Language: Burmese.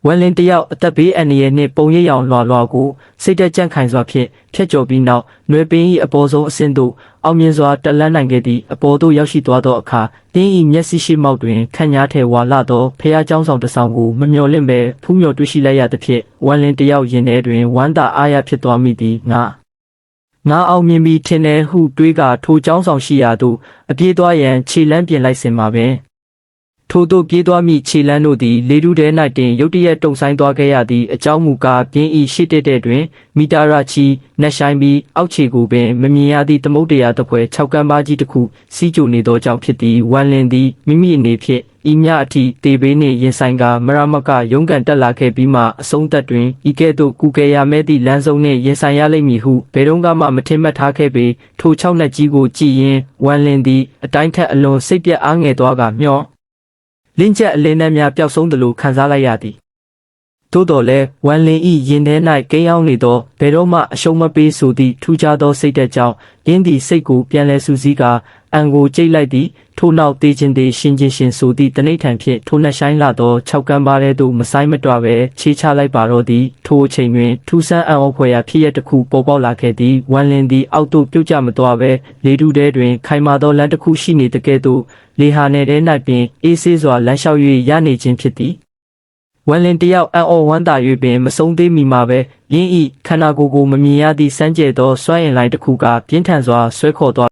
ဝန်လင်းတယောက်အသက်ဘေးအန္တရာယ်နှင့်ပုံရိပ်အောင်လွှာကိုစိတ်တက်ကြံ့ခိုင်စွာဖြင့်ဖျက်ကျော်ပြီးနောက်နွယ်ပင်၏အပေါ်ဆုံးအဆင့်သို့အောင်မြင်စွာတက်လှမ်းနိုင်ခဲ့သည့်အပေါ်သို့ရောက်ရှိသွားသောအခါတင်း၏မျက်စိရှိမောက်တွင်ခန့်ညားထဲဝါလာသောဖះเจ้าဆောင်တစ်ဆောင်ကိုမမျှော်လင့်ပဲဖူးမြော်တွေ့ရှိလိုက်ရသဖြင့်ဝန်လင်းတယောက်ရင်ထဲတွင်ဝမ်းသာအားရဖြစ်သွားမိသည်ငါအောင်မြင်ပြီထင်တယ်ဟုတွေးကထိုเจ้าဆောင်ရှိရာသို့အပြေးသွားရန်ခြေလမ်းပြင်လိုက်စင်မှာပင်ထို့သို့ပြေးသွားမိခြေလမ်းတို့သည်လေထုထဲ၌တင်ရုတ်တရက်တုန်ဆိုင်သွားခဲ့ရသည့်အကြောင်းမူကားပြင်းဤရှိတက်တဲ့တွင်မီတာရချီနှက်ဆိုင်ပြီးအောက်ခြေကိုပင်မမြင်ရသည့်သမုဒ္ဒရာတစ်ဖွဲ၆ကမ်းပါးကြီးတစ်ခုစီးကြိုနေသောကြောင့်ဖြစ်သည်ဝန်လင်းသည်မိမိအနေဖြင့်ဤမြအထိတေဘေးနှင့်ရင်ဆိုင်ကမရမကရုန်းကန်တက်လာခဲ့ပြီးမှအဆုံးသက်တွင်ဤကဲ့သို့ကူကယ်ရမဲသည့်လမ်းဆုံးနှင့်ရင်ဆိုင်ရလိမ့်မည်ဟုဘယ်တော့မှမထင်မှတ်ထားခဲ့ပေထို၆နှစ်ကြီးကိုကြည်ရင်ဝန်လင်းသည်အတိုင်းထက်အလွန်စိတ်ပြတ်အားငယ်သွားကမျောလင်းချက်အလင်းနှံများပျောက်ဆုံးသလိုခံစားလိုက်ရသည်သို့တော်လည်းဝန်လင်း၏ရင်ထဲ၌ကိန်းအောင်နေသောဘယ်တော့မှအရှုံးမပေးဆိုသည့်ထူးခြားသောစိတ်သက်ကြောင့်ရင်းသည့်စိတ်ကိုပြန်လဲစူးစီးကအံကိုကြိတ်လိုက်သည်ထို့နောက်တေးချင်းရှင်ဆိုသည့်တနိဋ္ဌံဖြင့်ထိုနှက်ဆိုင်လာသော၆ကမ်းပါးထဲသို့မဆိုင်မတွပဲခြေချလိုက်ပါတော့သည်ထိုအချိန်တွင်ထူးဆန်းအံ့ဩဖွယ်ရာဖြစ်ရတစ်ခုပေါ်ပေါက်လာခဲ့သည်ဝန်လင်းသည်အောက်သို့ပြုတ်ကျမသွားပဲလေထုထဲတွင်ခိုင်မာသောလမ်းတစ်ခုရှိနေတကဲ့သို့လေဟာနယ်ထဲ၌ပင်အေးဆေးစွာလမ်းလျှောက်၍ရနေခြင်းဖြစ်သည်ဝန်လင်းတယောက်အံ့ဩဝမ်းသာ၍ပင်မဆုံးသေးမီမှာပဲရင်းဤခန္ဓာကိုယ်ကိုမမြင်ရသည့်စမ်းကြဲသောစွမ်းအင်လိုင်းတစ်ခုကပြင်းထန်စွာဆွဲခေါ်သွား